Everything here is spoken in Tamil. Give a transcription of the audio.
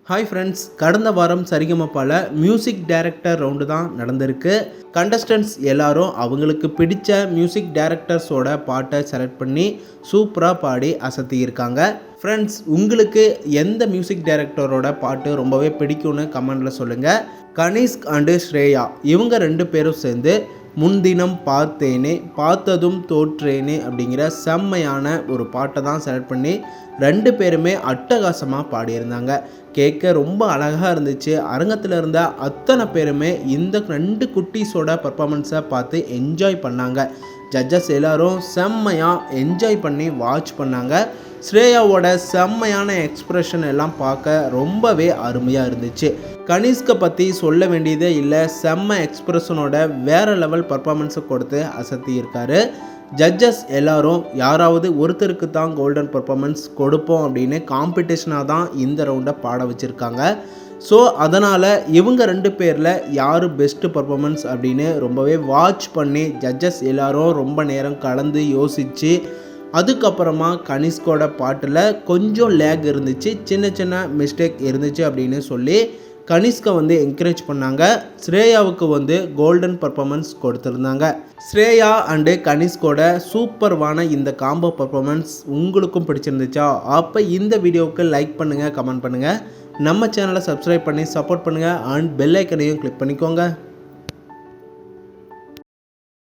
ஹாய் ஃப்ரெண்ட்ஸ், கடந்த வாரம் சரிகமபால மியூசிக் டைரக்டர் ரவுண்டு தான் நடந்திருக்கு. கண்டஸ்டன்ட்ஸ் எல்லாரும் அவங்களுக்கு பிடிச்ச மியூசிக் டைரக்டர்ஸோட பாட்டை செலக்ட் பண்ணி சூப்பராக பாடி அசத்தியிருக்காங்க. ஃப்ரெண்ட்ஸ், உங்களுக்கு எந்த மியூசிக் டைரக்டரோட பாட்டு ரொம்பவே பிடிக்கும்னு கமெண்டில் சொல்லுங்கள். கனிஷ்க் அண்டு ஸ்ரேயா இவங்க 2 பேரும் சேர்ந்து முன்தினம் பார்த்தேனே பார்த்ததும் தோற்றேனே அப்படிங்கிற செம்மையான ஒரு பாட்டை தான் செலக்ட் பண்ணி 2 பேருமே அட்டகாசமாக பாடியிருந்தாங்க. கேட்க ரொம்ப அழகாக இருந்துச்சு. அரங்கத்தில் இருந்த அத்தனை பேருமே இந்த 2 குட்டீஸோட பர்ஃபார்மன்ஸை பார்த்து என்ஜாய் பண்ணாங்க. ஜட்ஜஸ் எல்லாரும் செம்மையாக என்ஜாய் பண்ணி வாட்ச் பண்ணாங்க. ஸ்ரேயாவோட செம்மையான எக்ஸ்ப்ரெஷன் எல்லாம் பார்க்க ரொம்பவே அருமையாக இருந்துச்சு. கனிஷ்கை பற்றி சொல்ல வேண்டியதே இல்லை. செம்ம எக்ஸ்ப்ரெஷனோட வேறு லெவல் பர்ஃபார்மன்ஸை கொடுத்து அசத்தியிருக்காரு. ஜட்ஜஸ் எல்லாரும் யாராவது ஒருத்தருக்கு தான் கோல்டன் பர்ஃபார்மன்ஸ் கொடுப்போம் அப்படின்னு காம்படிஷனாக தான் இந்த ரவுண்டை பாட வச்சுருக்காங்க. ஸோ அதனால் இவங்க 2 பேரில் யார் பெஸ்ட்டு பர்ஃபார்மன்ஸ் அப்படின்னு ரொம்பவே வாட்ச் பண்ணி ஜட்ஜஸ் எல்லாரும் ரொம்ப நேரம் கலந்து யோசித்து அதுக்கப்புறமா கனிஷ்கோட பாட்டில் கொஞ்சம் லேக் இருந்துச்சு, சின்ன சின்ன மிஸ்டேக் இருந்துச்சு அப்படின்னு சொல்லி கனிஷ்கை என்கரேஜ் பண்ணாங்க. ஸ்ரேயாவுக்கு கோல்டன் பர்ஃபார்மன்ஸ் கொடுத்துருந்தாங்க. ஸ்ரேயா அண்டு கனிஷ்கோட சூப்பர்வான இந்த காம்போ பர்ஃபார்மன்ஸ் உங்களுக்கும் பிடிச்சிருந்துச்சா? அப்போ இந்த வீடியோவுக்கு லைக் பண்ணுங்கள், கமெண்ட் பண்ணுங்கள், நம்ம சேனலை சப்ஸ்கிரைப் பண்ணி சப்போர்ட் பண்ணுங்கள் அண்ட் பெல் ஐக்கனையும் கிளிக் பண்ணிக்கோங்க.